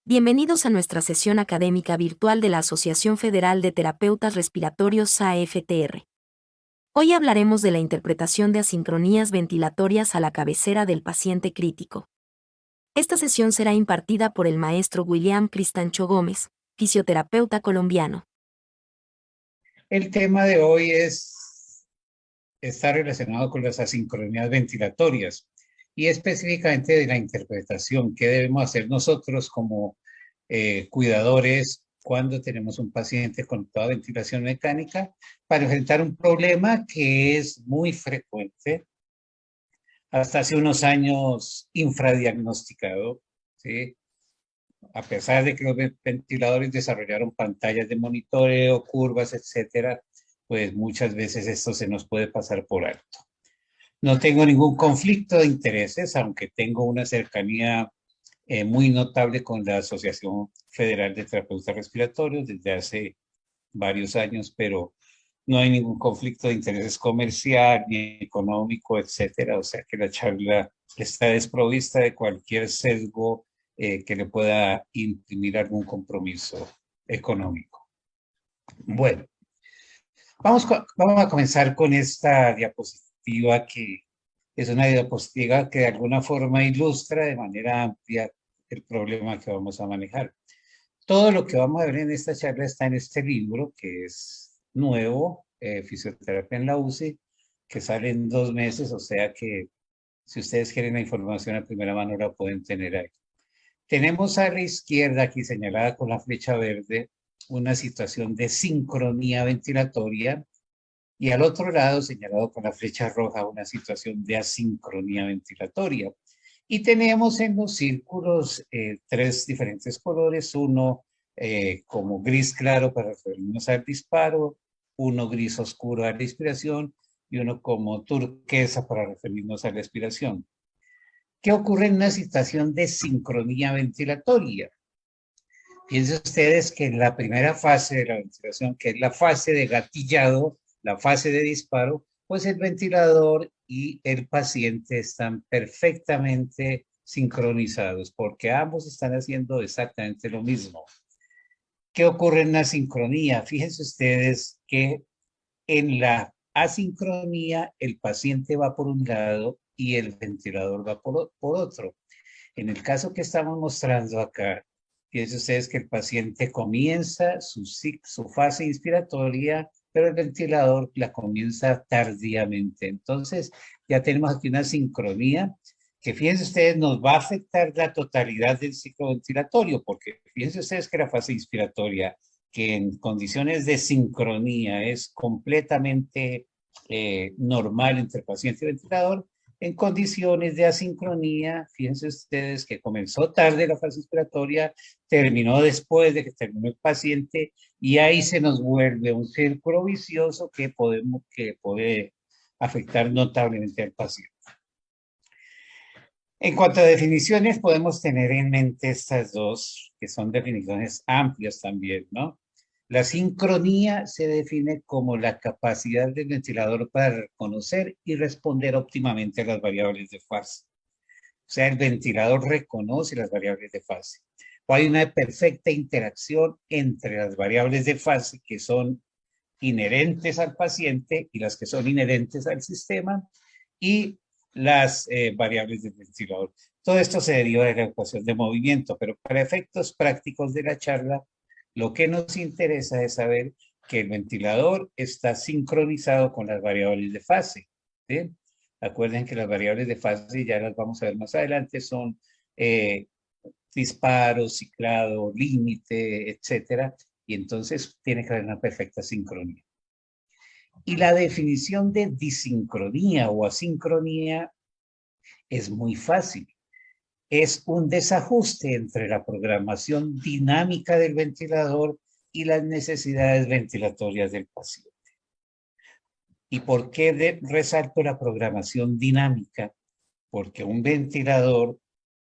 Bienvenidos a nuestra sesión académica virtual de la Asociación Federal de Terapeutas Respiratorios AFTR. Hoy hablaremos de la interpretación de asincronías ventilatorias a la cabecera del paciente crítico. Esta sesión será impartida por el maestro William Cristancho Gómez, fisioterapeuta colombiano. El tema de hoy está relacionado con las asincronías ventilatorias y específicamente de la interpretación que debemos hacer nosotros como cuidadores cuando tenemos un paciente con toda ventilación mecánica para enfrentar un problema que es muy frecuente, hasta hace unos años infradiagnosticado, ¿sí? A pesar de que los ventiladores desarrollaron pantallas de monitoreo, curvas, etcétera, pues muchas veces esto se nos puede pasar por alto. No tengo ningún conflicto de intereses, aunque tengo una cercanía muy notable con la Asociación Federal de Terapeutas Respiratorios desde hace varios años, pero no hay ningún conflicto de intereses comercial ni económico, etcétera. O sea que la charla está desprovista de cualquier sesgo que le pueda imprimir algún compromiso económico. Bueno, vamos a comenzar con esta diapositiva que es una diapositiva que de alguna forma ilustra de manera amplia el problema que vamos a manejar. Todo lo que vamos a ver en esta charla está en este libro, que es nuevo, Fisioterapia en la UCI, que sale en 2 meses, o sea que si ustedes quieren la información a primera mano la pueden tener ahí. Tenemos a la izquierda, aquí señalada con la flecha verde, una situación de sincronía ventilatoria, y al otro lado, señalado con la flecha roja, una situación de asincronía ventilatoria. Y tenemos en los círculos 3 diferentes colores, uno como gris claro para referirnos al disparo, uno gris oscuro a la inspiración y uno como turquesa para referirnos a la expiración. ¿Qué ocurre en una situación de sincronía ventilatoria? Piensen ustedes que en la primera fase de la ventilación, que es la fase de gatillado, la fase de disparo, pues el ventilador y el paciente están perfectamente sincronizados porque ambos están haciendo exactamente lo mismo. ¿Qué ocurre en la sincronía? Fíjense ustedes que en la asincronía el paciente va por un lado y el ventilador va por otro. En el caso que estamos mostrando acá, fíjense ustedes que el paciente comienza su fase inspiratoria, pero el ventilador la comienza tardíamente. Entonces, ya tenemos aquí una sincronía que, fíjense ustedes, nos va a afectar la totalidad del ciclo ventilatorio, porque fíjense ustedes que la fase inspiratoria, que en condiciones de sincronía es completamente normal entre paciente y ventilador, en condiciones de asincronía, fíjense ustedes que comenzó tarde la fase inspiratoria, terminó después de que terminó el paciente y ahí se nos vuelve un círculo vicioso que puede afectar notablemente al paciente. En cuanto a definiciones, podemos tener en mente estas dos, que son definiciones amplias también, ¿no? La sincronía se define como la capacidad del ventilador para reconocer y responder óptimamente a las variables de fase. O sea, el ventilador reconoce las variables de fase. O hay una perfecta interacción entre las variables de fase que son inherentes al paciente y las que son inherentes al sistema y las variables del ventilador. Todo esto se deriva de la ecuación de movimiento, pero para efectos prácticos de la charla, lo que nos interesa es saber que el ventilador está sincronizado con las variables de fase. ¿Sí? Acuerden que las variables de fase, ya las vamos a ver más adelante, son disparo, ciclado, límite, etcétera, y entonces tiene que haber una perfecta sincronía. Y la definición de disincronía o asincronía es muy fácil. Es un desajuste entre la programación dinámica del ventilador y las necesidades ventilatorias del paciente. ¿Y por qué resalto la programación dinámica? Porque un ventilador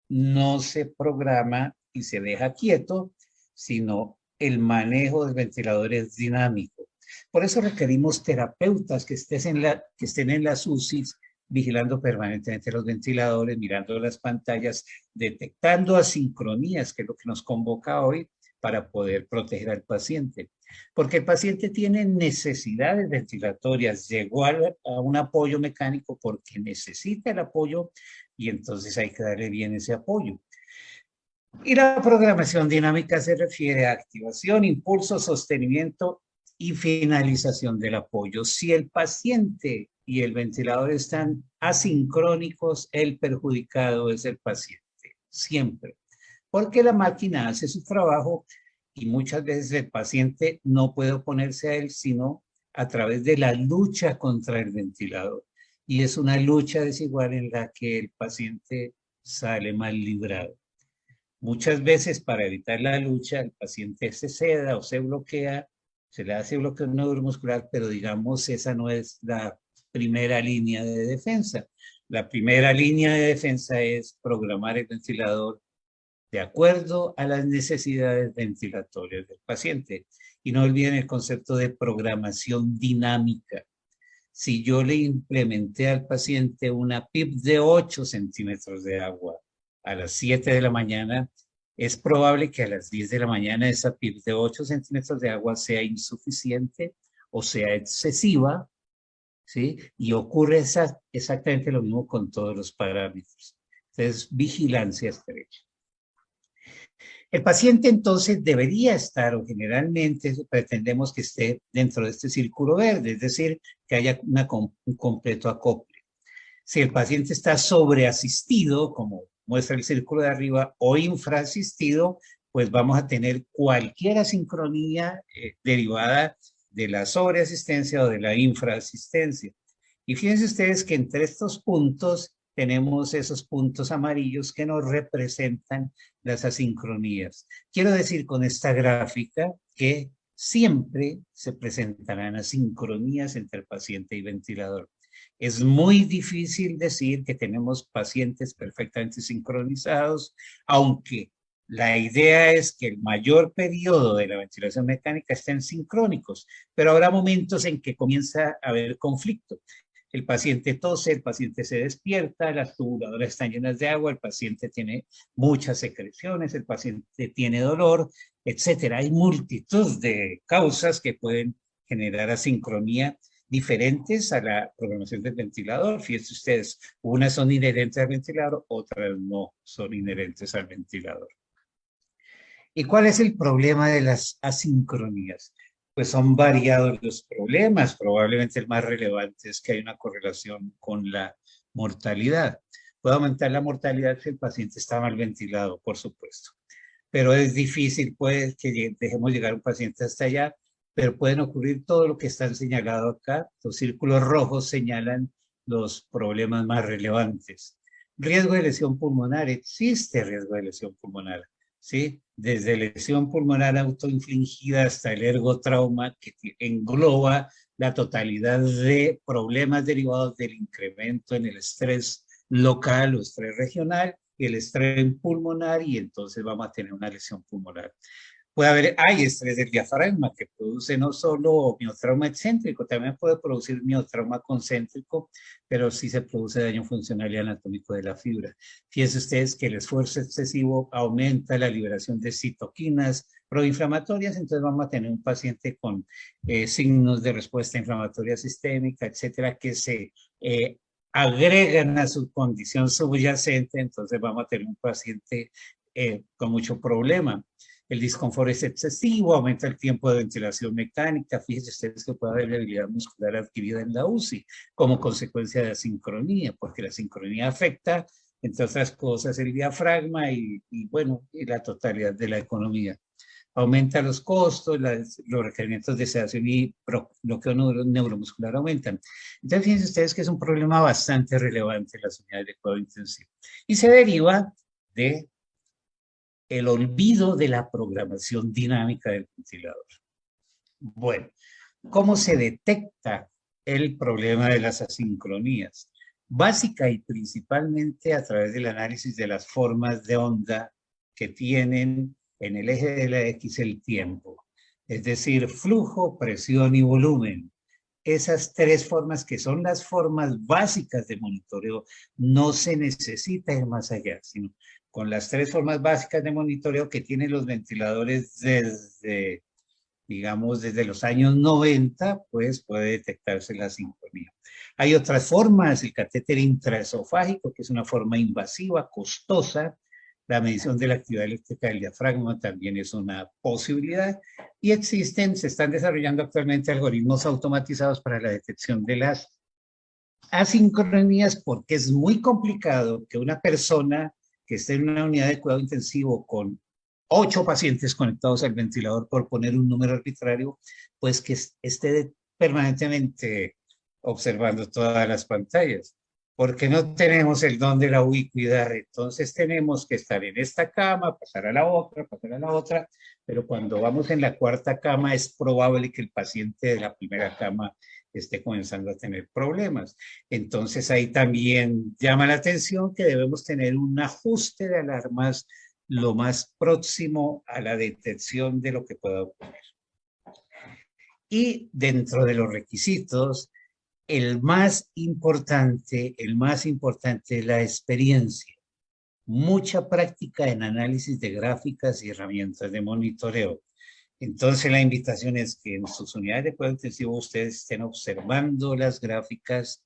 no se programa y se deja quieto, sino el manejo del ventilador es dinámico. Por eso requerimos terapeutas que estén en las UCIs vigilando permanentemente los ventiladores, mirando las pantallas, detectando asincronías, que es lo que nos convoca hoy, para poder proteger al paciente. Porque el paciente tiene necesidades ventilatorias, llegó a un apoyo mecánico porque necesita el apoyo y entonces hay que darle bien ese apoyo. Y la programación dinámica se refiere a activación, impulso, sostenimiento y finalización del apoyo. Si el paciente y el ventilador están asincrónicos, el perjudicado es el paciente, siempre. Porque la máquina hace su trabajo y muchas veces el paciente no puede oponerse a él, sino a través de la lucha contra el ventilador. Y es una lucha desigual en la que el paciente sale mal librado. Muchas veces para evitar la lucha el paciente se ceda o se bloquea, se le hace bloqueo neuromuscular, pero digamos esa no es la primera línea de defensa. La primera línea de defensa es programar el ventilador de acuerdo a las necesidades ventilatorias del paciente. Y no olviden el concepto de programación dinámica. Si yo le implementé al paciente una PIP de 8 centímetros de agua a las 7 de la mañana, es probable que a las 10 de la mañana esa PIP de 8 centímetros de agua sea insuficiente o sea excesiva, ¿sí? Y ocurre exactamente lo mismo con todos los parámetros. Entonces, vigilancia estrecha. El paciente entonces debería estar, o generalmente pretendemos que esté dentro de este círculo verde, es decir, que haya un completo acople. Si el paciente está sobreasistido, como muestra el círculo de arriba, o infraasistido, pues vamos a tener cualquier asincronía derivada de la sobreasistencia o de la infraasistencia. Y fíjense ustedes que entre estos puntos tenemos esos puntos amarillos que nos representan las asincronías. Quiero decir con esta gráfica que siempre se presentarán asincronías entre paciente y ventilador. Es muy difícil decir que tenemos pacientes perfectamente sincronizados, aunque la idea es que el mayor periodo de la ventilación mecánica estén sincrónicos, pero habrá momentos en que comienza a haber conflicto. El paciente tose, el paciente se despierta, las tubuladoras están llenas de agua, el paciente tiene muchas secreciones, el paciente tiene dolor, etcétera. Hay multitud de causas que pueden generar asincronía diferentes a la programación del ventilador. Fíjense ustedes, unas son inherentes al ventilador, otras no son inherentes al ventilador. ¿Y cuál es el problema de las asincronías? Pues son variados los problemas. Probablemente el más relevante es que hay una correlación con la mortalidad. Puede aumentar la mortalidad si el paciente está mal ventilado, por supuesto. Pero es difícil, pues, que dejemos llegar a un paciente hasta allá, pero pueden ocurrir todo lo que está señalado acá. Los círculos rojos señalan los problemas más relevantes. Riesgo de lesión pulmonar. Existe riesgo de lesión pulmonar, ¿sí? Desde lesión pulmonar autoinfligida hasta el ergotrauma, que engloba la totalidad de problemas derivados del incremento en el estrés local o estrés regional, y el estrés pulmonar, y entonces vamos a tener una lesión pulmonar. Hay estrés del diafragma que produce no solo miotrauma excéntrico, también puede producir miotrauma concéntrico, pero sí se produce daño funcional y anatómico de la fibra. Fíjense ustedes que el esfuerzo excesivo aumenta la liberación de citoquinas proinflamatorias, entonces vamos a tener un paciente con signos de respuesta inflamatoria sistémica, etcétera, que se agregan a su condición subyacente, entonces vamos a tener un paciente con mucho problema. El disconfort es excesivo, aumenta el tiempo de ventilación mecánica. Fíjense ustedes que puede haber debilidad muscular adquirida en la UCI como consecuencia de asincronía, porque la sincronía afecta, entre otras cosas, el diafragma y la totalidad de la economía. Aumenta los costos, los requerimientos de sedación y bloqueo neuromuscular aumentan. Entonces, fíjense ustedes que es un problema bastante relevante en las unidades de cuidado intensivo. Y se deriva de el olvido de la programación dinámica del ventilador. Bueno, ¿cómo se detecta el problema de las asincronías? Básica y principalmente a través del análisis de las formas de onda que tienen en el eje de la X el tiempo. Es decir, flujo, presión y volumen. esas tres formas que son las formas básicas de monitoreo, no se necesita ir más allá, sino con las tres formas básicas de monitoreo que tienen los ventiladores desde, digamos, desde los años 90, pues puede detectarse la sincronía. Hay otras formas, el catéter intraesofágico, que es una forma invasiva, costosa. La medición de la actividad eléctrica del diafragma también es una posibilidad. Y se están desarrollando actualmente algoritmos automatizados para la detección de las asincronías, porque es muy complicado que una persona que esté en una unidad de cuidado intensivo con 8 pacientes conectados al ventilador, por poner un número arbitrario, pues que esté permanentemente observando todas las pantallas, porque no tenemos el don de la ubicuidad. Entonces tenemos que estar en esta cama, pasar a la otra, pero cuando vamos en la cuarta cama es probable que el paciente de la primera cama esté comenzando a tener problemas. Entonces ahí también llama la atención que debemos tener un ajuste de alarmas lo más próximo a la detección de lo que pueda ocurrir. Y dentro de los requisitos, el más importante es la experiencia. Mucha práctica en análisis de gráficas y herramientas de monitoreo. Entonces la invitación es que en sus unidades de cuidado intensivo ustedes estén observando las gráficas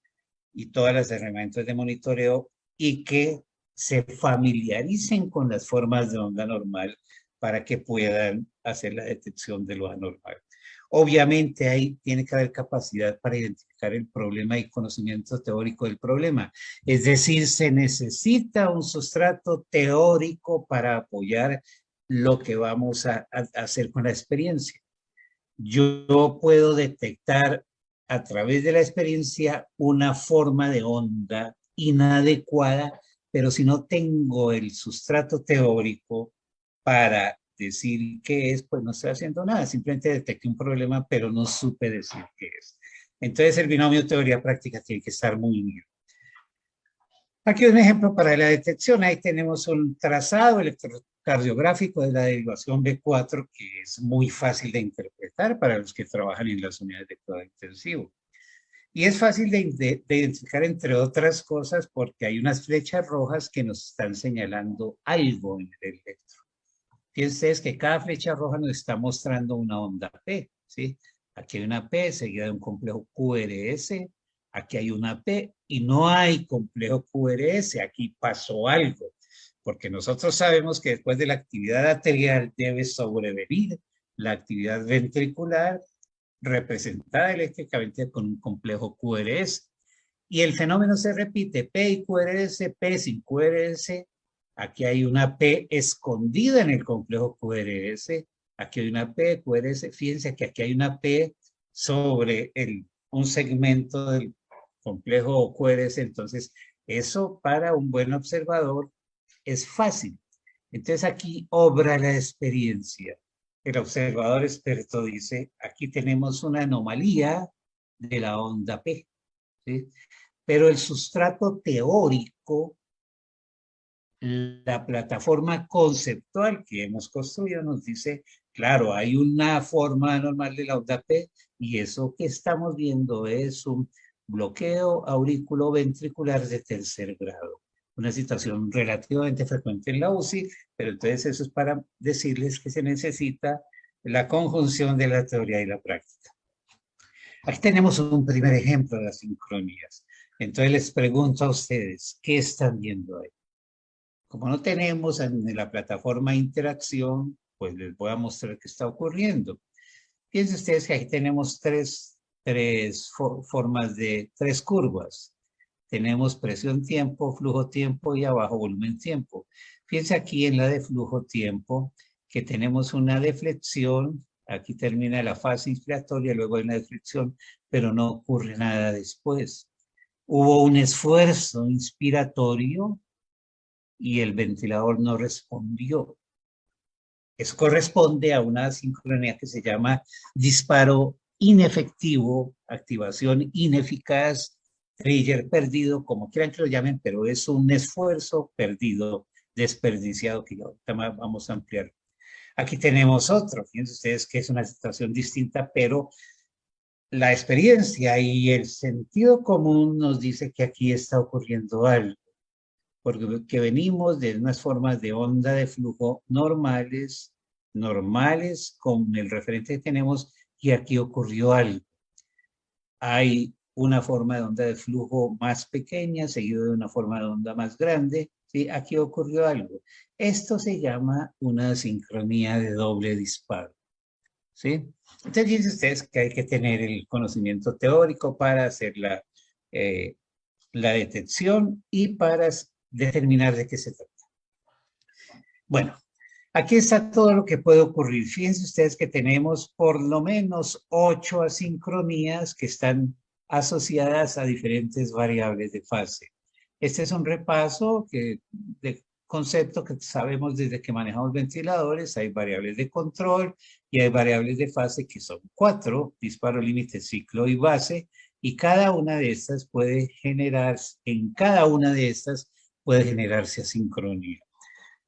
y todas las herramientas de monitoreo y que se familiaricen con las formas de onda normal para que puedan hacer la detección de lo anormal. Obviamente ahí tiene que haber capacidad para identificar el problema y conocimiento teórico del problema. Es decir, se necesita un sustrato teórico para apoyar lo que vamos a hacer con la experiencia. Yo puedo detectar a través de la experiencia una forma de onda inadecuada, pero si no tengo el sustrato teórico para decir qué es, pues no estoy haciendo nada. Simplemente detecté un problema, pero no supe decir qué es. Entonces el binomio teoría-práctica tiene que estar muy bien. Aquí un ejemplo para la detección. Ahí tenemos un trazado electrocardiográfico de la derivación B4 que es muy fácil de interpretar para los que trabajan en las unidades de cuidado intensivo. Y es fácil de identificar, entre otras cosas, porque hay unas flechas rojas que nos están señalando algo en el electro. Fíjense ustedes que cada flecha roja nos está mostrando una onda P, ¿sí? Aquí hay una P seguida de un complejo QRS, aquí hay una P y no hay complejo QRS, aquí pasó algo, porque nosotros sabemos que después de la actividad arterial debe sobrevenir la actividad ventricular representada eléctricamente con un complejo QRS. Y el fenómeno se repite, P y QRS, P sin QRS. Aquí hay una P escondida en el complejo QRS. Aquí hay una P, QRS. Fíjense que aquí hay una P sobre un segmento del complejo QRS. Entonces, eso para un buen observador es fácil. Entonces, aquí obra la experiencia. El observador experto dice, aquí tenemos una anomalía de la onda P, ¿sí? Pero el sustrato teórico, la plataforma conceptual que hemos construido nos dice, claro, hay una forma normal de la onda P y eso que estamos viendo es un bloqueo auriculoventricular de tercer grado. Una situación relativamente frecuente en la UCI, pero entonces eso es para decirles que se necesita la conjunción de la teoría y la práctica. Aquí tenemos un primer ejemplo de las sincronías. Entonces les pregunto a ustedes, ¿qué están viendo ahí? Como no tenemos en la plataforma interacción, pues les voy a mostrar qué está ocurriendo. Fíjense ustedes que aquí tenemos tres formas de tres curvas. Tenemos presión tiempo, flujo tiempo y abajo volumen tiempo. Fíjense aquí en la de flujo tiempo que tenemos una deflexión. Aquí termina la fase inspiratoria, luego hay una deflexión, pero no ocurre nada después. Hubo un esfuerzo inspiratorio y el ventilador no respondió. Eso corresponde a una sincronía que se llama disparo inefectivo, activación ineficaz, trigger perdido, como quieran que lo llamen, pero es un esfuerzo perdido, desperdiciado, que ahorita vamos a ampliar. Aquí tenemos otro, fíjense ustedes que es una situación distinta, pero la experiencia y el sentido común nos dice que aquí está ocurriendo algo, porque venimos de unas formas de onda de flujo normales con el referente que tenemos, y aquí ocurrió algo. Hay una forma de onda de flujo más pequeña, seguido de una forma de onda más grande, ¿sí? Aquí ocurrió algo. Esto se llama una sincronía de doble disparo, ¿sí? Entonces, fíjense ustedes que hay que tener el conocimiento teórico para hacer la detección y para determinar de qué se trata. Bueno, aquí está todo lo que puede ocurrir. Fíjense ustedes que tenemos por lo menos 8 asincronías que están asociadas a diferentes variables de fase. Este es un repaso de concepto que sabemos desde que manejamos ventiladores. Hay variables de control y hay variables de fase que son 4, disparo, límite, ciclo y base, y cada una de estas puede generarse, en cada una de estas puede generarse asincronía.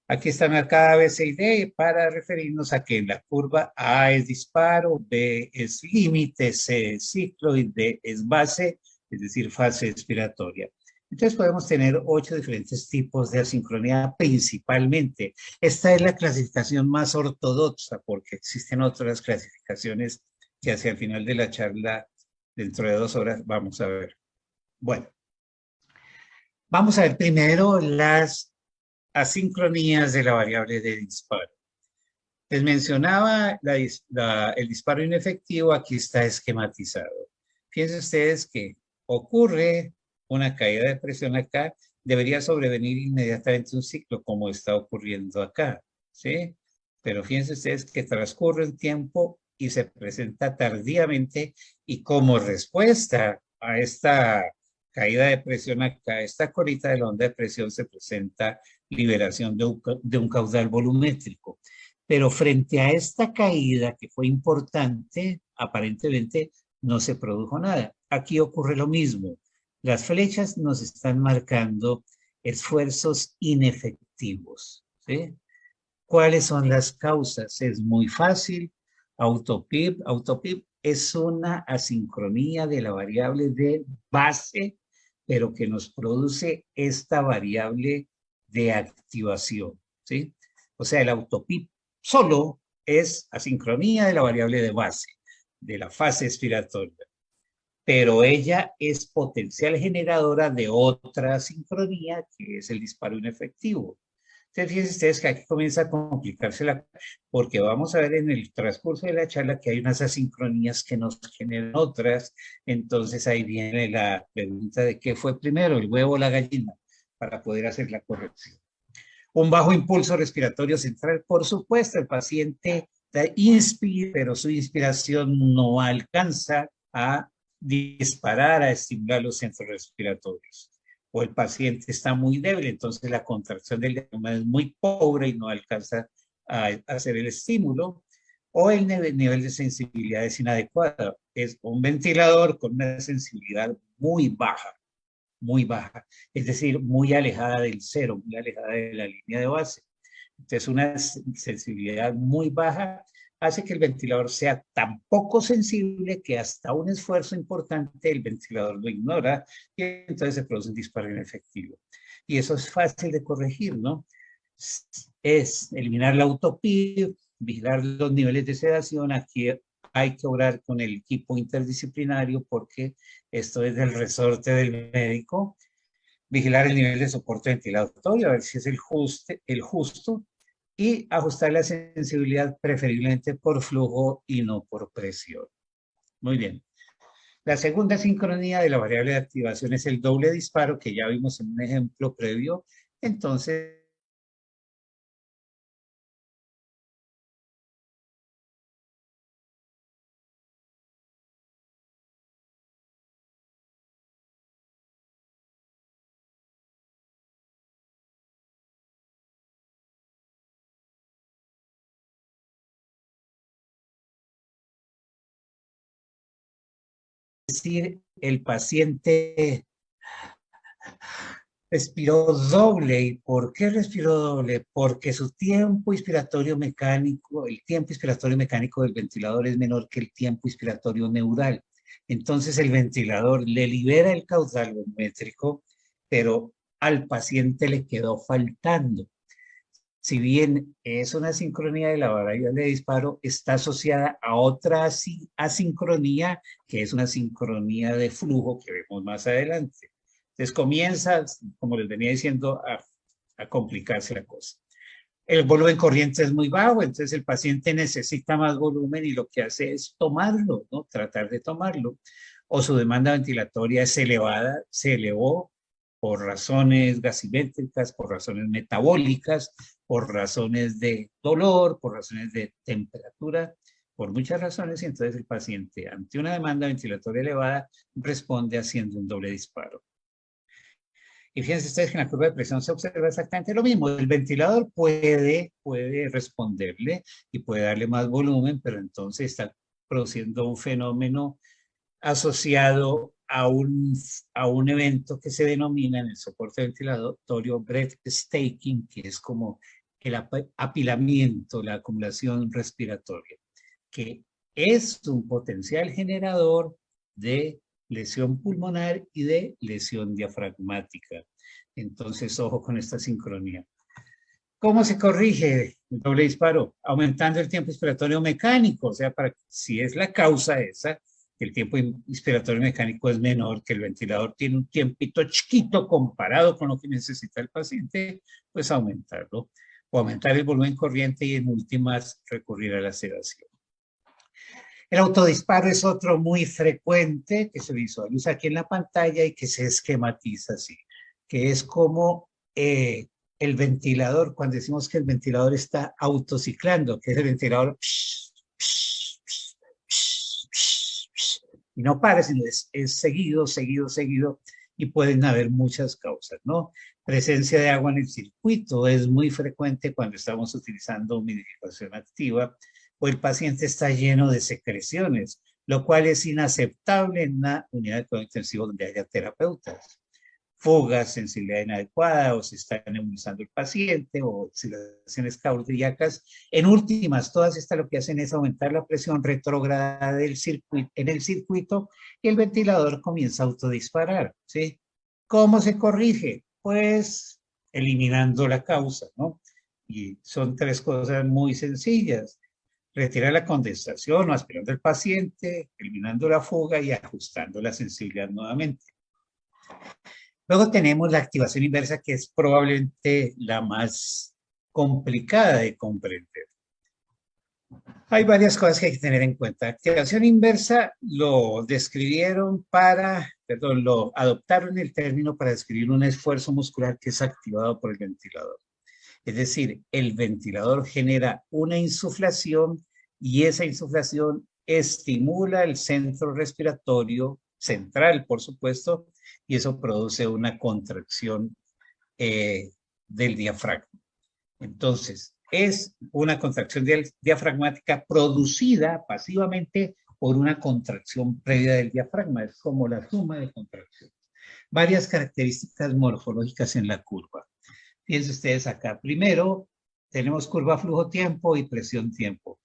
Aquí está marcada A, B, C y D para referirnos a que la curva A es disparo, B es límite, C es ciclo y D es base, es decir, fase expiratoria. Entonces podemos tener 8 diferentes tipos de asincronía principalmente. Esta es la clasificación más ortodoxa porque existen otras clasificaciones que hacia el final de la charla, dentro de 2 horas, vamos a ver. Bueno, vamos a ver primero las asincronías de la variable de disparo. Les mencionaba el disparo inefectivo, aquí está esquematizado. Fíjense ustedes que ocurre una caída de presión acá, debería sobrevenir inmediatamente un ciclo como está ocurriendo acá, ¿sí? Pero fíjense ustedes que transcurre el tiempo y se presenta tardíamente, y como respuesta a esta caída de presión acá, esta colita de la onda de presión se presenta liberación de un caudal volumétrico. Pero frente a esta caída que fue importante, aparentemente no se produjo nada. Aquí ocurre lo mismo. Las flechas nos están marcando esfuerzos inefectivos, ¿sí? ¿Cuáles son las causas? Es muy fácil. Autopip. Autopip es una asincronía de la variable de base, pero que nos produce esta variable de activación, ¿sí? O sea, el autopip solo es asincronía de la variable de base, de la fase expiratoria, pero ella es potencial generadora de otra asincronía, que es el disparo inefectivo. Entonces, fíjense ustedes que aquí comienza a complicarse porque vamos a ver en el transcurso de la charla que hay unas asincronías que nos generan otras. Entonces ahí viene la pregunta de qué fue primero, el huevo o la gallina, para poder hacer la corrección. Un bajo impulso respiratorio central, por supuesto, el paciente inspira, pero su inspiración no alcanza a disparar, a estimular los centros respiratorios. O el paciente está muy débil, entonces la contracción del diafragma es muy pobre y no alcanza a hacer el estímulo. O el nivel de sensibilidad es inadecuado. Es un ventilador con una sensibilidad muy baja, es decir, muy alejada del cero, muy alejada de la línea de base. Entonces, una sensibilidad muy baja hace que el ventilador sea tan poco sensible que hasta un esfuerzo importante el ventilador lo ignora, y entonces se produce un disparo inefectivo. Y eso es fácil de corregir, ¿no? Es eliminar la autopía, vigilar los niveles de sedación. Aquí hay que obrar con el equipo interdisciplinario porque esto es del resorte del médico. Vigilar el nivel de soporte ventilatorio, a ver si es el justo, y ajustar la sensibilidad preferiblemente por flujo y no por presión. Muy bien. La segunda sincronía de la variable de activación es el doble disparo, que ya vimos en un ejemplo previo. Entonces, decir, el paciente respiró doble. ¿Y por qué respiró doble? Porque su tiempo inspiratorio mecánico, el tiempo inspiratorio mecánico del ventilador es menor que el tiempo inspiratorio neural. Entonces el ventilador le libera el caudal volumétrico, pero al paciente le quedó faltando. Si bien es una sincronía de la variable de disparo, está asociada a otra asincronía, que es una sincronía de flujo que vemos más adelante. Entonces comienza, como les venía diciendo, a complicarse la cosa. El volumen corriente es muy bajo, entonces el paciente necesita más volumen y lo que hace es tomarlo, ¿no? Tratar de tomarlo. O su demanda ventilatoria es elevada, se elevó por razones gasimétricas, por razones metabólicas, por razones de dolor, por razones de temperatura, por muchas razones, y entonces el paciente ante una demanda ventilatoria elevada responde haciendo un doble disparo. Y fíjense ustedes que en la curva de presión se observa exactamente lo mismo. El ventilador puede responderle y puede darle más volumen, pero entonces está produciendo un fenómeno asociado a un evento que se denomina en el soporte ventilatorio breath staking, que es como el apilamiento, la acumulación respiratoria, que es un potencial generador de lesión pulmonar y de lesión diafragmática. Entonces, ojo con esta sincronía. ¿Cómo se corrige el doble disparo? Aumentando el tiempo inspiratorio mecánico, o sea, si es la causa esa, el tiempo inspiratorio mecánico es menor, que el ventilador tiene un tiempito chiquito comparado con lo que necesita el paciente, pues aumentarlo, o aumentar el volumen corriente y en últimas recurrir a la sedación. El autodisparo es otro muy frecuente que se visualiza aquí en la pantalla y que se esquematiza así, que es como el ventilador, cuando decimos que el ventilador está autociclando, que es el ventilador y no para, sino es seguido, seguido, seguido, y pueden haber muchas causas, ¿no? Presencia de agua en el circuito es muy frecuente cuando estamos utilizando humidificación activa, o el paciente está lleno de secreciones, lo cual es inaceptable en una unidad de cuidado intensivo donde haya terapeutas. Fugas, sensibilidad inadecuada, o se está nebulizando el paciente, o oscilaciones cardíacas. En últimas, todas estas lo que hacen es aumentar la presión retrógrada del circuito, en el circuito, y el ventilador comienza a autodisparar, ¿sí? ¿Cómo se corrige? Pues eliminando la causa, ¿no? Y son tres cosas muy sencillas: retirar la condensación o aspirando al paciente, eliminando la fuga y ajustando la sensibilidad nuevamente. Luego tenemos la activación inversa, que es probablemente la más complicada de comprender. Hay varias cosas que hay que tener en cuenta. Activación inversa lo adoptaron el término para describir un esfuerzo muscular que es activado por el ventilador. Es decir, el ventilador genera una insuflación y esa insuflación estimula el centro respiratorio central, por supuesto, y eso produce una contracción del diafragma. Entonces, es una contracción diafragmática producida pasivamente por una contracción previa del diafragma. Es como la suma de contracciones. Varias características morfológicas en la curva. Fíjense ustedes acá. Primero, tenemos curva flujo-tiempo y presión-tiempo.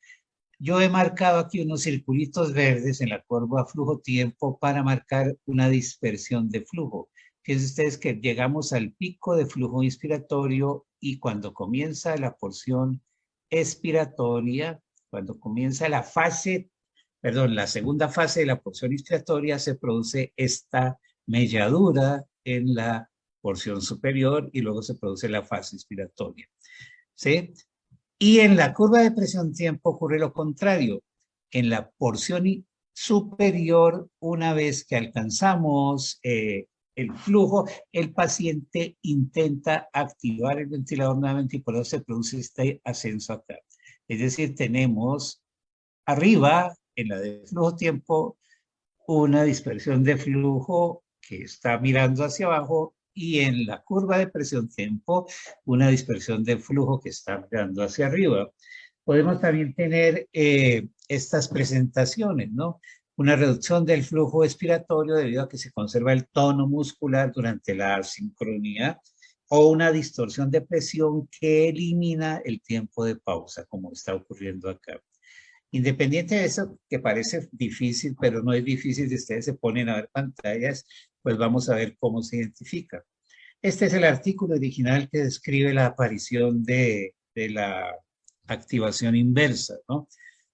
Yo he marcado aquí unos circulitos verdes en la curva flujo-tiempo para marcar una dispersión de flujo. Fíjense ustedes que llegamos al pico de flujo inspiratorio y cuando comienza la porción expiratoria, cuando comienza la segunda fase de la porción inspiratoria, se produce esta melladura en la porción superior y luego se produce la fase inspiratoria, ¿sí? Y en la curva de presión-tiempo ocurre lo contrario. En la porción superior, una vez que alcanzamos el flujo, el paciente intenta activar el ventilador nuevamente y por eso se produce este ascenso acá. Es decir, tenemos arriba, en la de flujo-tiempo, una dispersión de flujo que está mirando hacia abajo y en la curva de presión-tiempo una dispersión de flujo que está mirando hacia arriba. Podemos también tener estas presentaciones, ¿no? Una reducción del flujo expiratorio debido a que se conserva el tono muscular durante la asincronía o una distorsión de presión que elimina el tiempo de pausa, como está ocurriendo acá. Independiente de eso, que parece difícil, pero no es difícil, si ustedes se ponen a ver pantallas, pues vamos a ver cómo se identifica. Este es el artículo original que describe la aparición de la activación inversa, ¿no?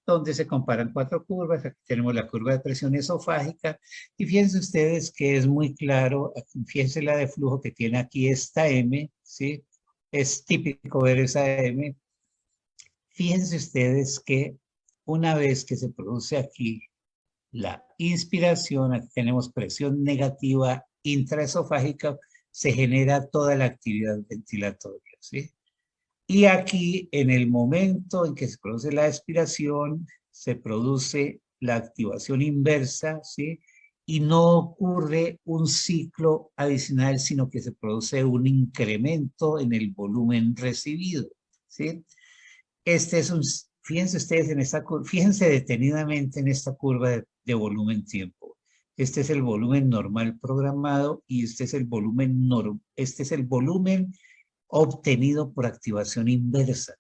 Donde se comparan cuatro curvas. Aquí tenemos la curva de presión esofágica y fíjense ustedes que es muy claro, fíjense la de flujo que tiene aquí esta M, ¿sí? Es típico ver esa M. Fíjense ustedes que una vez que se produce aquí la inspiración, aquí tenemos presión negativa intraesofágica, se genera toda la actividad ventilatoria, ¿sí? Y aquí, en el momento en que se produce la expiración, se produce la activación inversa, ¿sí? Y no ocurre un ciclo adicional, sino que se produce un incremento en el volumen recibido, ¿sí? Este es un, fíjense ustedes en esta curva, fíjense detenidamente en esta curva de volumen-tiempo. Este es el volumen normal programado y este es el volumen este es el volumen obtenido por activación inversa.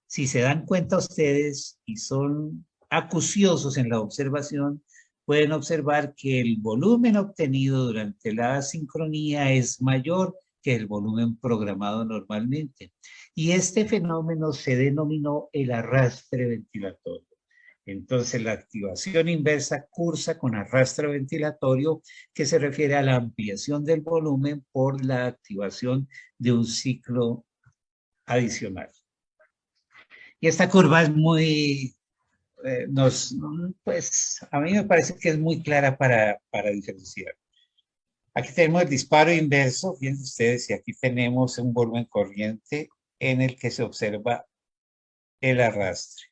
Si se dan cuenta ustedes y son acuciosos en la observación, pueden observar que el volumen obtenido durante la asincronía es mayor que el volumen programado normalmente. Y este fenómeno se denominó el arrastre ventilatorio. Entonces, la activación inversa cursa con arrastre ventilatorio, que se refiere a la ampliación del volumen por la activación de un ciclo adicional. Y esta curva es muy, pues a mí me parece que es muy clara para diferenciar. Aquí tenemos el disparo inverso, fíjense ustedes, y aquí tenemos un volumen corriente en el que se observa el arrastre.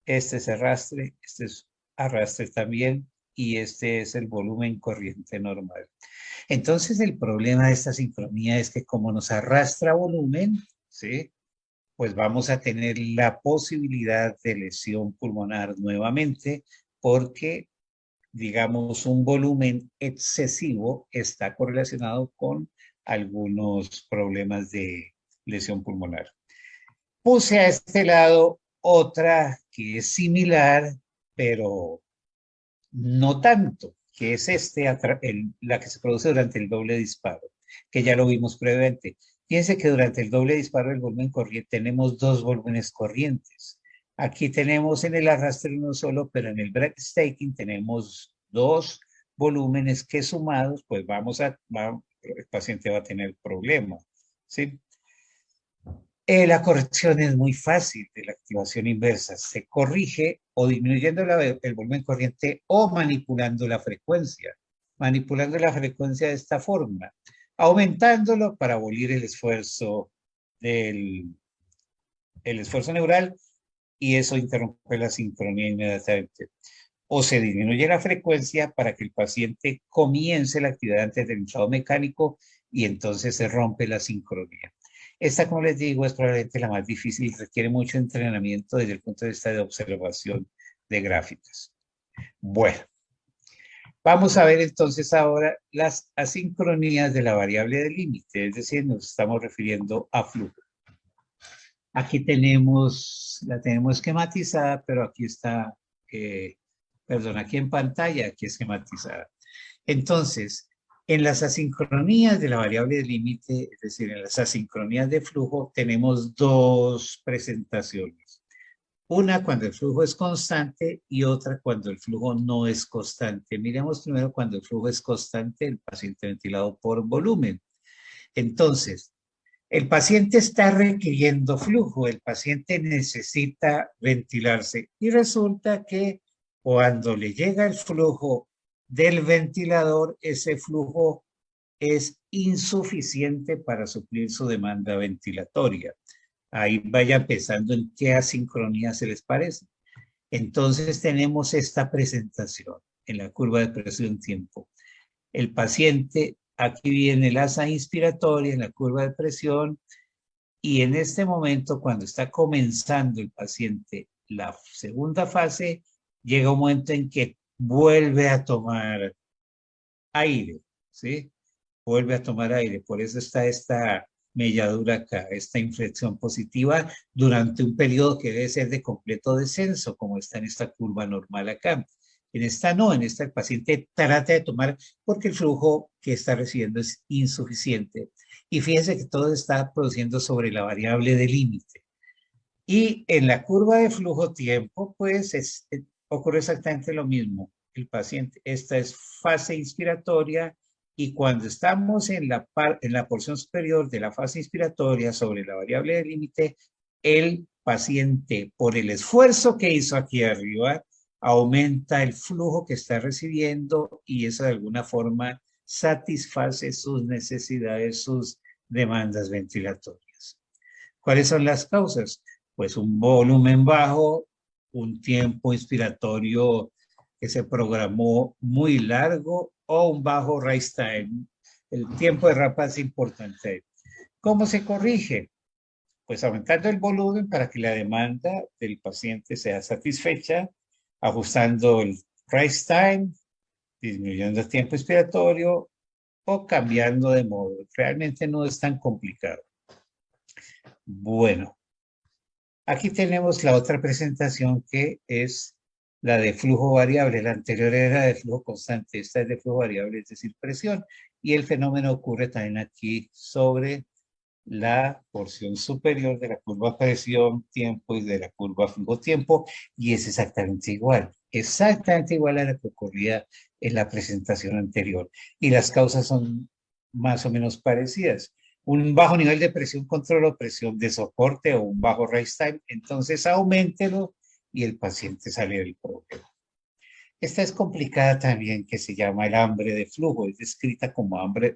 Este es arrastre, este es arrastre también, y este es el volumen corriente normal. Entonces, el problema de esta sincronía es que como nos arrastra volumen, ¿sí? Pues vamos a tener la posibilidad de lesión pulmonar nuevamente porque, digamos, un volumen excesivo está correlacionado con algunos problemas de lesión pulmonar. Puse a este lado otra que es similar, pero no tanto, que es la que se produce durante el doble disparo, que ya lo vimos previamente. Fíjense que durante el doble disparo del volumen corriente tenemos dos volúmenes corrientes. Aquí tenemos en el arrastre uno solo, pero en el breathtaking tenemos dos volúmenes que sumados, pues el paciente va a tener problemas, ¿sí? La corrección es muy fácil de la activación inversa. Se corrige o disminuyendo el volumen corriente o manipulando la frecuencia. Manipulando la frecuencia de esta forma, aumentándolo para abolir el esfuerzo neural y eso interrumpe la sincronía inmediatamente. O se disminuye la frecuencia para que el paciente comience la actividad antes del inflado mecánico y entonces se rompe la sincronía. Esta, como les digo, es probablemente la más difícil y requiere mucho entrenamiento desde el punto de vista de observación de gráficas. Bueno, vamos a ver entonces ahora las asincronías de la variable de límite, es decir, nos estamos refiriendo a flujo. Aquí la tenemos esquematizada, pero aquí está, aquí en pantalla, aquí esquematizada. Entonces, en las asincronías de la variable de límite, es decir, en las asincronías de flujo, tenemos dos presentaciones. Una cuando el flujo es constante y otra cuando el flujo no es constante. Miremos primero cuando el flujo es constante, el paciente ventilado por volumen. Entonces, el paciente está requiriendo flujo, el paciente necesita ventilarse y resulta que cuando le llega el flujo del ventilador, ese flujo es insuficiente para suplir su demanda ventilatoria. Ahí vaya pensando en qué asincronía se les parece. Entonces tenemos esta presentación en la curva de presión-tiempo. El paciente, aquí viene la asa inspiratoria en la curva de presión y en este momento, cuando está comenzando el paciente la segunda fase, llega un momento en que vuelve a tomar aire, ¿sí? Vuelve a tomar aire. Por eso está esta melladura acá, esta inflexión positiva durante un periodo que debe ser de completo descenso, como está en esta curva normal acá. En esta no, en esta el paciente trata de tomar porque el flujo que está recibiendo es insuficiente. Y fíjense que todo está produciendo sobre la variable de límite. Y en la curva de flujo-tiempo, pues ocurre exactamente lo mismo. El paciente, esta es fase inspiratoria y cuando estamos en la porción superior de la fase inspiratoria sobre la variable de límite, el paciente, por el esfuerzo que hizo aquí arriba, aumenta el flujo que está recibiendo y eso de alguna forma satisface sus necesidades, sus demandas ventilatorias. ¿Cuáles son las causas? Pues un volumen bajo, un tiempo inspiratorio que se programó muy largo o un bajo rise time. El tiempo de rapa es importante. ¿Cómo se corrige? Pues aumentando el volumen para que la demanda del paciente sea satisfecha, ajustando el rise time, disminuyendo el tiempo inspiratorio o cambiando de modo. Realmente no es tan complicado. Bueno, aquí tenemos la otra presentación que es la de flujo variable. La anterior era de flujo constante, esta es de flujo variable, es decir, presión. Y el fenómeno ocurre también aquí sobre la porción superior de la curva presión-tiempo y de la curva flujo-tiempo, y es exactamente igual a la que ocurría en la presentación anterior. Y las causas son más o menos parecidas. Un bajo nivel de presión control o presión de soporte o un bajo rise time, entonces auméntelo y el paciente sale del problema. Esta es complicada también, que se llama el hambre de flujo. Es descrita como hambre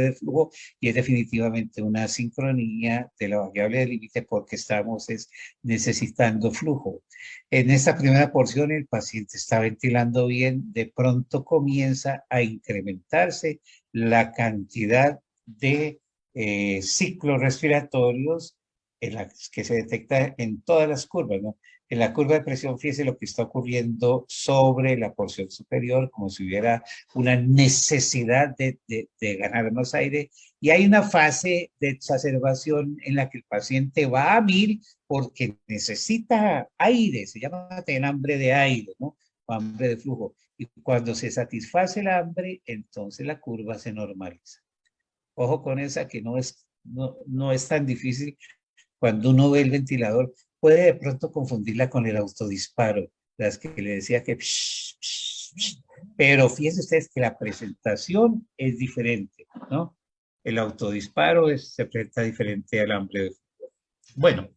de flujo y es definitivamente una sincronía de la variable de límite porque estamos necesitando flujo. En esta primera porción el paciente está ventilando bien, de pronto comienza a incrementarse la cantidad de ciclos respiratorios en las que se detecta en todas las curvas, ¿no? En la curva de presión, fíjese lo que está ocurriendo sobre la porción superior, como si hubiera una necesidad de ganar más aire. Y hay una fase de exacerbación en la que el paciente va a 1000 porque necesita aire, se llama tener hambre de aire, ¿no? O hambre de flujo. Y cuando se satisface el hambre, entonces la curva se normaliza. Ojo con esa que no es tan difícil cuando uno ve el ventilador, puede de pronto confundirla con el autodisparo, las que le decía que pero fíjense ustedes que la presentación es diferente, ¿no? El autodisparo se presenta diferente al hambre de fútbol. Bueno,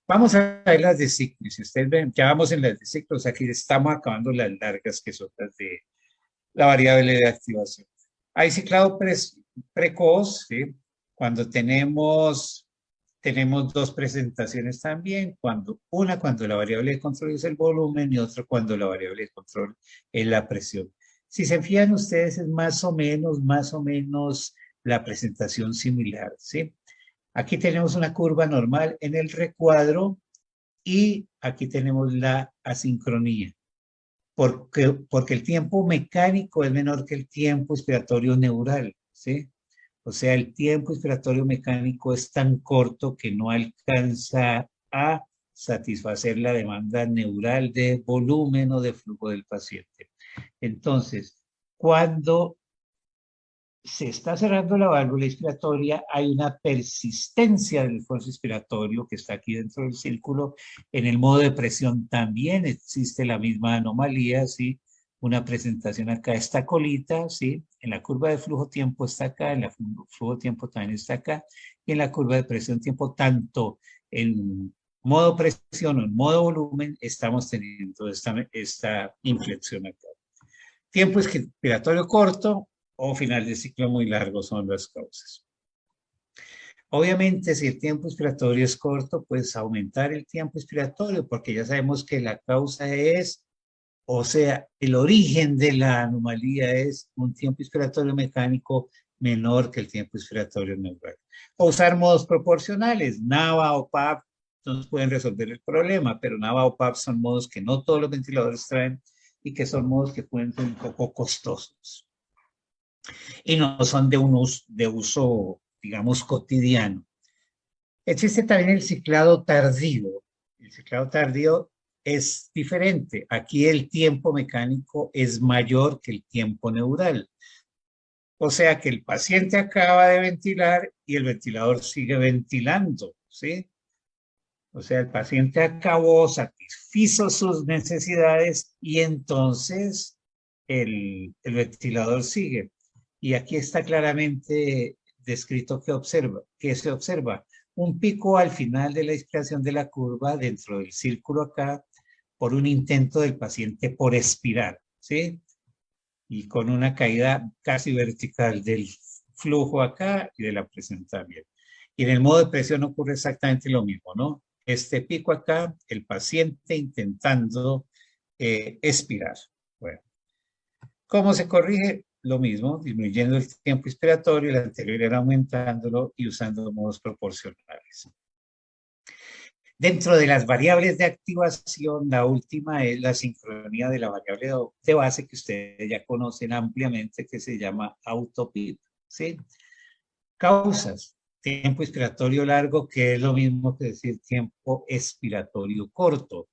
vamos a ver las de ciclos. Si ustedes ven, ya vamos en las de ciclos, aquí estamos acabando las largas que son las de la variable de activación. Hay ciclado precoz, ¿sí? Cuando tenemos dos presentaciones también, cuando la variable de control es el volumen y otra cuando la variable de control es la presión. Si se fijan ustedes, es más o menos la presentación similar, ¿sí? Aquí tenemos una curva normal en el recuadro y aquí tenemos la asincronía, porque el tiempo mecánico es menor que el tiempo inspiratorio neural, ¿sí? O sea, el tiempo inspiratorio mecánico es tan corto que no alcanza a satisfacer la demanda neural de volumen o de flujo del paciente. Entonces, cuando se está cerrando la válvula inspiratoria, hay una persistencia del esfuerzo inspiratorio que está aquí dentro del círculo. En el modo de presión también existe la misma anomalía, ¿sí? Una presentación acá, esta colita, ¿sí? En la curva de flujo-tiempo está acá, en la flujo-tiempo también está acá, y en la curva de presión-tiempo, tanto en modo presión o en modo volumen, estamos teniendo esta inflexión acá. Tiempo inspiratorio corto o final de ciclo muy largo son las causas. Obviamente, si el tiempo inspiratorio es corto, pues aumentar el tiempo inspiratorio, porque ya sabemos que la causa es, o sea, el origen de la anomalía es un tiempo inspiratorio mecánico menor que el tiempo inspiratorio neural. O usar modos proporcionales, NAVA o PAP nos pueden resolver el problema, pero NAVA o PAP son modos que no todos los ventiladores traen y que son modos que pueden ser un poco costosos y no son de uso, digamos, cotidiano. Existe también el ciclado tardío. El ciclado tardío es diferente. Aquí el tiempo mecánico es mayor que el tiempo neural. O sea que el paciente acaba de ventilar y el ventilador sigue ventilando, ¿sí? O sea, el paciente acabó, satisfizo sus necesidades y entonces el ventilador sigue. Y aquí está claramente descrito que se observa un pico al final de la inspiración de la curva dentro del círculo acá por un intento del paciente por expirar, ¿sí? Y con una caída casi vertical del flujo acá y de la presión también. Y en el modo de presión ocurre exactamente lo mismo, ¿no? Este pico acá, el paciente intentando expirar. Bueno, ¿cómo se corrige? Lo mismo, disminuyendo el tiempo inspiratorio, el anterior era aumentándolo y usando modos proporcionales. Dentro de las variables de activación, la última es la sincronía de la variable de base que ustedes ya conocen ampliamente, que se llama autopip, ¿sí? Causas, tiempo expiratorio largo, que es lo mismo que decir tiempo expiratorio corto,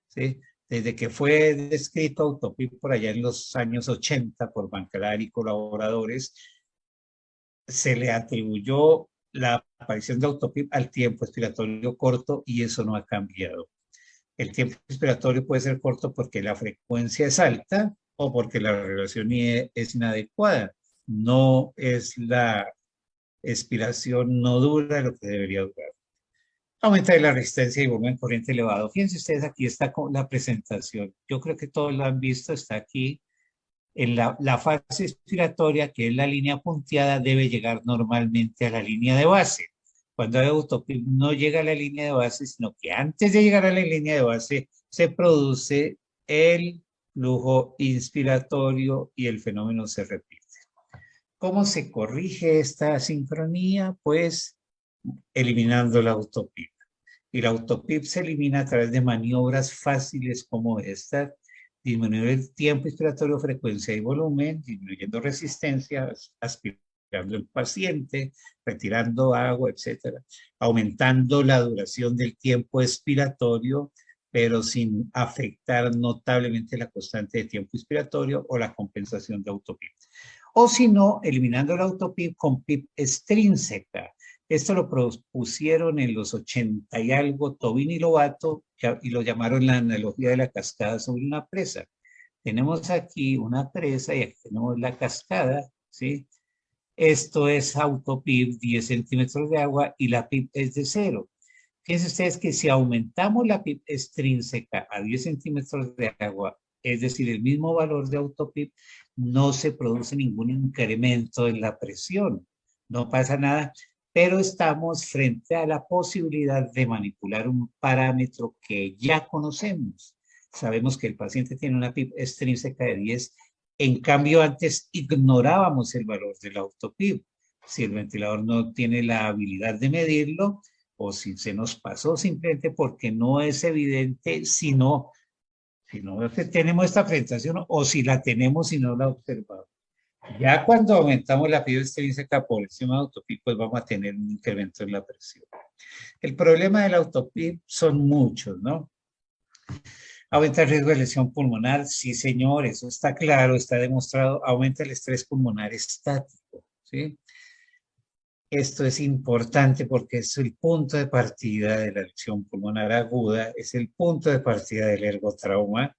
¿sí? Desde que fue descrito autopip por allá en los años 80 por Bancalar y colaboradores, se le atribuyó la aparición de autopip al tiempo expiratorio corto y eso no ha cambiado. El tiempo expiratorio puede ser corto porque la frecuencia es alta o porque la relación es inadecuada. No es la expiración no dura lo que debería durar. Aumenta la resistencia y volumen corriente elevado. Fíjense ustedes, aquí está con la presentación. Yo creo que todos lo han visto, está aquí. En la fase expiratoria, que es la línea punteada, debe llegar normalmente a la línea de base. Cuando hay autopip no llega a la línea de base, sino que antes de llegar a la línea de base se produce el flujo inspiratorio y el fenómeno se repite. ¿Cómo se corrige esta sincronía? Pues eliminando la autopip. Y la autopip se elimina a través de maniobras fáciles como esta: disminuir el tiempo inspiratorio, frecuencia y volumen, disminuyendo resistencia, aspirando el paciente, retirando agua, etcétera, aumentando la duración del tiempo expiratorio, pero sin afectar notablemente la constante de tiempo inspiratorio o la compensación de autopip. O si no, eliminando la autopip con pip extrínseca. Esto lo propusieron en los 80 y algo Tobin y Lobato y lo llamaron la analogía de la cascada sobre una presa. Tenemos aquí una presa y aquí tenemos la cascada, ¿sí? Esto es autopip, 10 centímetros de agua y la pip es de 0. Fíjense ustedes que si aumentamos la pip extrínseca a 10 centímetros de agua, es decir, el mismo valor de autopip, no se produce ningún incremento en la presión, no pasa nada, pero estamos frente a la posibilidad de manipular un parámetro que ya conocemos. Sabemos que el paciente tiene una PIB extrínseca de 10, en cambio antes ignorábamos el valor del autopip. Si el ventilador no tiene la habilidad de medirlo, o si se nos pasó simplemente porque no es evidente, si no tenemos esta presentación o si la tenemos y no la observamos. Ya cuando aumentamos la PIB extrínseca por encima de autopip, pues vamos a tener un incremento en la presión. El problema del autopip son muchos, ¿no? Aumenta el riesgo de lesión pulmonar, sí señor, eso está claro, está demostrado. Aumenta el estrés pulmonar estático, ¿sí? Esto es importante porque es el punto de partida de la lesión pulmonar aguda, es el punto de partida del ergotrauma,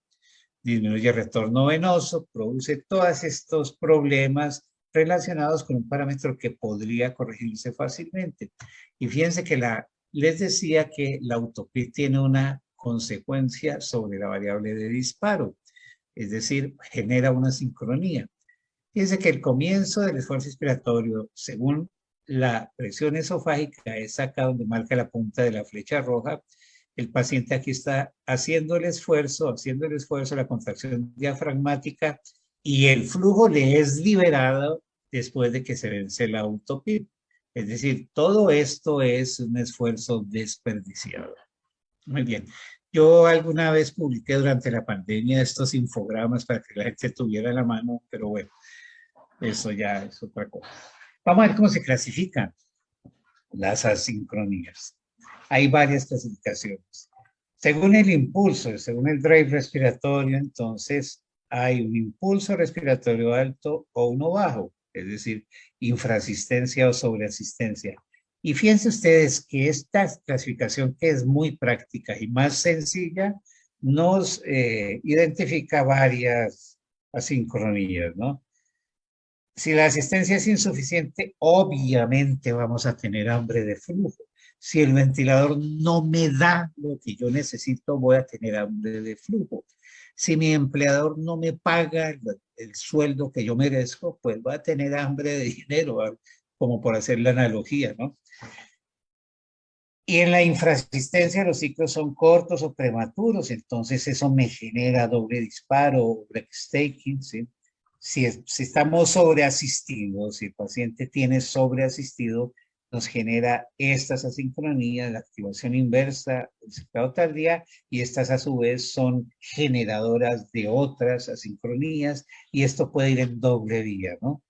disminuye el retorno venoso, produce todos estos problemas relacionados con un parámetro que podría corregirse fácilmente. Y fíjense que les decía que la autopip tiene una consecuencia sobre la variable de disparo, es decir, genera una sincronía. Fíjense que el comienzo del esfuerzo inspiratorio, según la presión esofágica, es acá donde marca la punta de la flecha roja. El paciente aquí está haciendo el esfuerzo, la contracción diafragmática y el flujo le es liberado después de que se vence la autopip. Es decir, todo esto es un esfuerzo desperdiciado. Muy bien. Yo alguna vez publiqué durante la pandemia estos infogramas para que la gente tuviera a la mano, pero bueno, eso ya es otra cosa. Vamos a ver cómo se clasifican las asincronías. Hay varias clasificaciones. Según el impulso, según el drive respiratorio, entonces hay un impulso respiratorio alto o uno bajo, es decir, infrasistencia o sobreasistencia. Y fíjense ustedes que esta clasificación, que es muy práctica y más sencilla, nos identifica varias asincronías, ¿no? Si la asistencia es insuficiente, obviamente vamos a tener hambre de flujo. Si el ventilador no me da lo que yo necesito, voy a tener hambre de flujo. Si mi empleador no me paga el sueldo que yo merezco, pues voy a tener hambre de dinero, como por hacer la analogía, ¿no? Y en la infrasistencia los ciclos son cortos o prematuros, entonces eso me genera doble disparo o breathtaking, ¿sí? Si estamos sobreasistidos, si el paciente tiene sobreasistido, nos genera estas asincronías, la activación inversa, el ciclado tardía, y estas a su vez son generadoras de otras asincronías, y esto puede ir en doble vía, ¿no?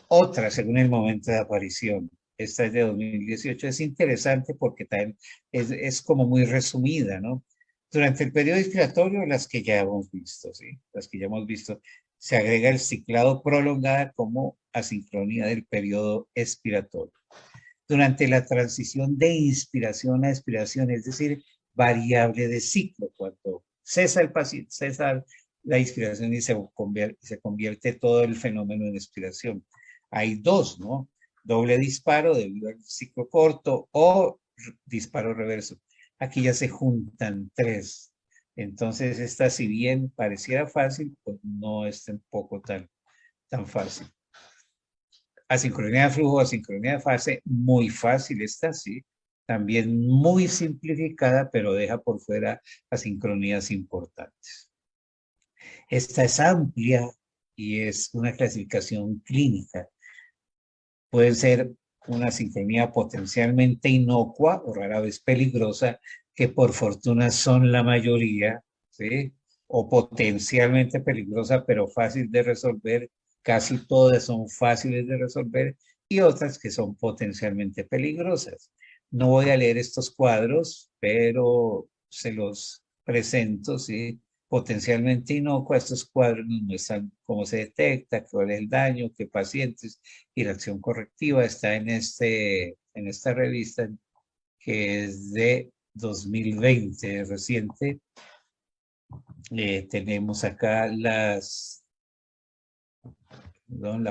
Otra, según el momento de aparición. Esta es de 2018. Es interesante porque también es como muy resumida, ¿no? Durante el periodo inspiratorio, las que ya hemos visto, ¿sí? Las que ya hemos visto, se agrega el ciclado prolongada como asincronía del periodo expiratorio. Durante la transición de inspiración a expiración, es decir, variable de ciclo, cuando cesa el paciente, cesa la inspiración y se convierte todo el fenómeno en expiración. Hay dos, ¿no? Doble disparo debido al ciclo corto o disparo reverso. Aquí ya se juntan tres. Entonces, esta, si bien pareciera fácil, pues no es tampoco tan fácil. Asincronía de flujo, asincronía de fase, muy fácil esta, sí. También muy simplificada, pero deja por fuera asincronías importantes. Esta es amplia y es una clasificación clínica. Puede ser una sincronía potencialmente inocua o rara vez peligrosa, que por fortuna son la mayoría, ¿sí? O potencialmente peligrosa, pero fácil de resolver. Casi todas son fáciles de resolver y otras que son potencialmente peligrosas. No voy a leer estos cuadros, pero se los presento, ¿sí? Potencialmente inocua, estos cuadros nos muestran cómo se detecta, cuál es el daño, qué pacientes, y la acción correctiva está en esta revista que es de 2020, reciente. Tenemos acá la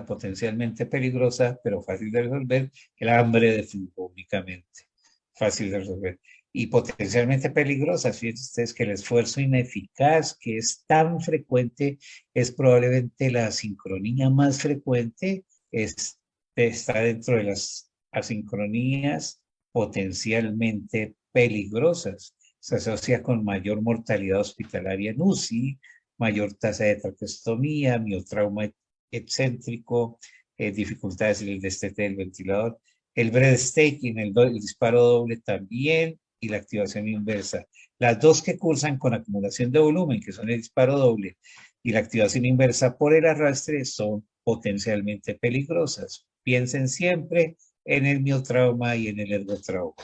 potencialmente peligrosa, pero fácil de resolver, el hambre de flujo únicamente, fácil de resolver. Y potencialmente peligrosas, fíjense ustedes que el esfuerzo ineficaz, que es tan frecuente, es probablemente la asincronía más frecuente, está dentro de las asincronías potencialmente peligrosas. Se asocia con mayor mortalidad hospitalaria en UCI, mayor tasa de traqueostomía, miotrauma excéntrico, dificultades en el destete del ventilador, el breathtaking, el disparo doble también, y la activación inversa. Las dos que cursan con acumulación de volumen, que son el disparo doble y la activación inversa por el arrastre, son potencialmente peligrosas. Piensen siempre en el miotrauma y en el ergotrauma.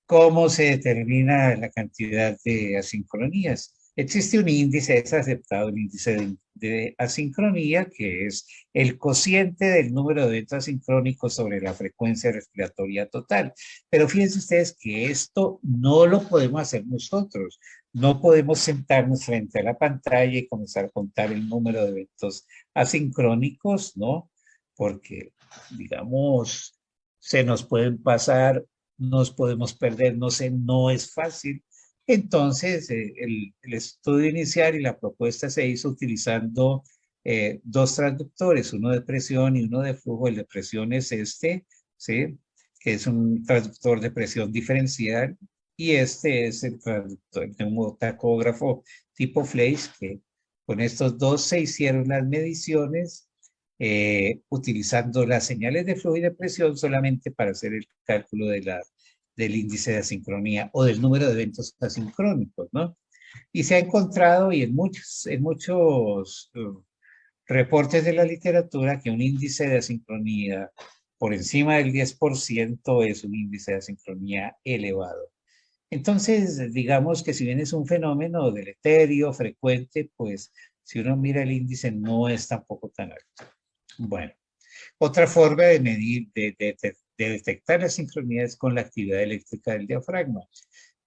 ¿Cómo se determina la cantidad de asincronías? Existe un índice, es aceptado el índice de asincronía, que es el cociente del número de eventos asincrónicos sobre la frecuencia respiratoria total. Pero fíjense ustedes que esto no lo podemos hacer nosotros. No podemos sentarnos frente a la pantalla y comenzar a contar el número de eventos asincrónicos, ¿no? Porque, digamos, se nos pueden pasar, nos podemos perder, no sé, no es fácil. Entonces, el estudio inicial y la propuesta se hizo utilizando dos transductores, uno de presión y uno de flujo. El de presión es este, ¿sí? Que es un transductor de presión diferencial, y este es el transductor, el neumotacógrafo tipo Fleisch, que con estos dos se hicieron las mediciones utilizando las señales de flujo y de presión solamente para hacer el cálculo del índice de asincronía o del número de eventos asincrónicos, ¿no? Y se ha encontrado, y en muchos reportes de la literatura, que un índice de asincronía por encima del 10% es un índice de asincronía elevado. Entonces, digamos que si bien es un fenómeno deleterio, frecuente, pues si uno mira el índice no es tampoco tan alto. Bueno, otra forma de medir, de detectar la sincronía es con la actividad eléctrica del diafragma.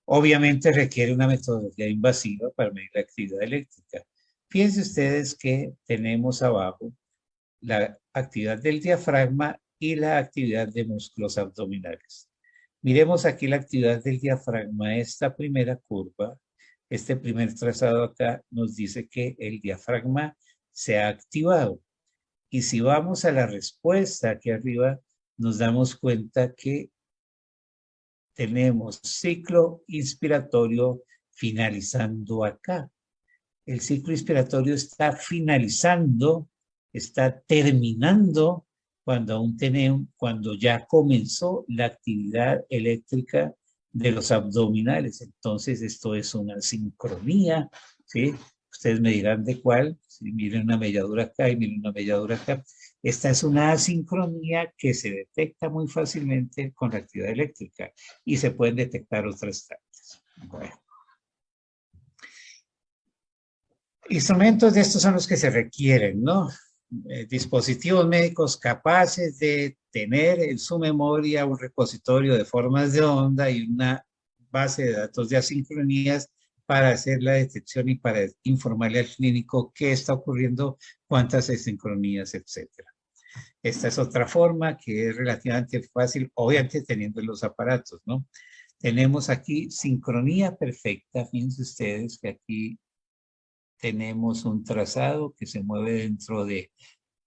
Obviamente requiere una metodología invasiva para medir la actividad eléctrica. Fíjense ustedes que tenemos abajo la actividad del diafragma y la actividad de músculos abdominales. Miremos aquí la actividad del diafragma. Esta primera curva, este primer trazado acá nos dice que el diafragma se ha activado. Y si vamos a la respuesta aquí arriba, nos damos cuenta que tenemos ciclo inspiratorio finalizando acá. El ciclo inspiratorio está finalizando, está terminando cuando ya comenzó la actividad eléctrica de los abdominales. Entonces, esto es una sincronía, ¿sí? Ustedes me dirán de cuál. Si miren una melladura acá y miren una melladura acá. Esta es una asincronía que se detecta muy fácilmente con la actividad eléctrica y se pueden detectar otras tantas. Bueno. Instrumentos de estos son los que se requieren, ¿no? Dispositivos médicos capaces de tener en su memoria un repositorio de formas de onda y una base de datos de asincronías para hacer la detección y para informarle al clínico qué está ocurriendo, cuántas asincronías, etcétera. Esta es otra forma que es relativamente fácil, obviamente teniendo los aparatos, ¿no? Tenemos aquí sincronía perfecta. Fíjense ustedes que aquí tenemos un trazado que se mueve dentro de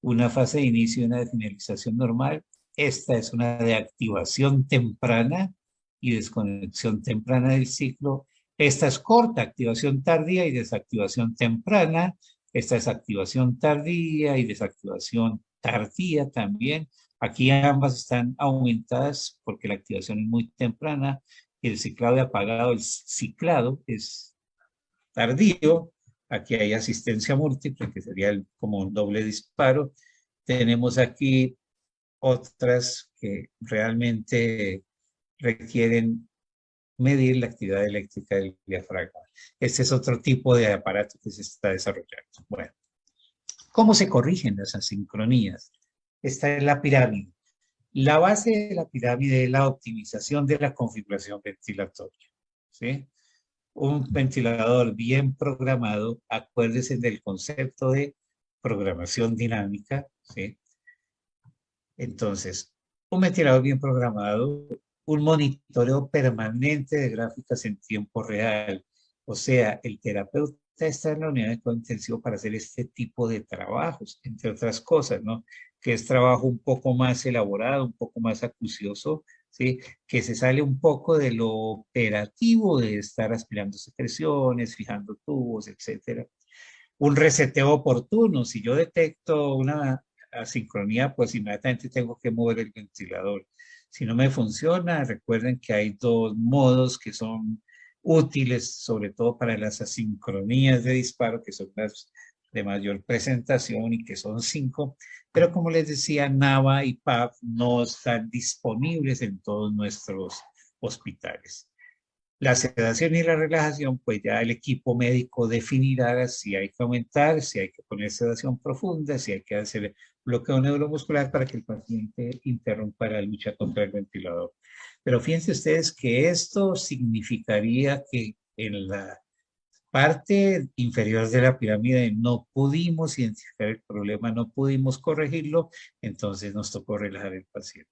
una fase de inicio y una de finalización normal. Esta es una de activación temprana y desconexión temprana del ciclo. Esta es corta, activación tardía y desactivación temprana. Esta es activación tardía y desactivación tardía también. Aquí ambas están aumentadas porque la activación es muy temprana y el ciclado de apagado, el ciclado es tardío. Aquí hay asistencia múltiple, que sería como un doble disparo. Tenemos aquí otras que realmente requieren medir la actividad eléctrica del diafragma. Este es otro tipo de aparato que se está desarrollando. Bueno, ¿cómo se corrigen las asincronías? Esta es la pirámide. La base de la pirámide es la optimización de la configuración ventilatoria, ¿sí? Un ventilador bien programado, acuérdese del concepto de programación dinámica, ¿sí? Entonces, un ventilador bien programado, un monitoreo permanente de gráficas en tiempo real. O sea, el terapeuta está en la unidad de cuidado intensivo para hacer este tipo de trabajos, entre otras cosas, ¿no? Que es trabajo un poco más elaborado, un poco más acucioso, ¿sí? Que se sale un poco de lo operativo de estar aspirando secreciones, fijando tubos, etcétera. Un reseteo oportuno. Si yo detecto una asincronía, pues inmediatamente tengo que mover el ventilador. Si no me funciona, recuerden que hay dos modos que son útiles, sobre todo para las asincronías de disparo, que son las de mayor presentación y que son 5, pero como les decía, NAVA y PAF no están disponibles en todos nuestros hospitales. La sedación y la relajación, pues ya el equipo médico definirá si hay que aumentar, si hay que poner sedación profunda, si hay que hacer bloqueo neuromuscular para que el paciente interrumpa la lucha contra el ventilador. Pero fíjense ustedes que esto significaría que en la parte inferior de la pirámide no pudimos identificar el problema, no pudimos corregirlo, entonces nos tocó relajar al paciente.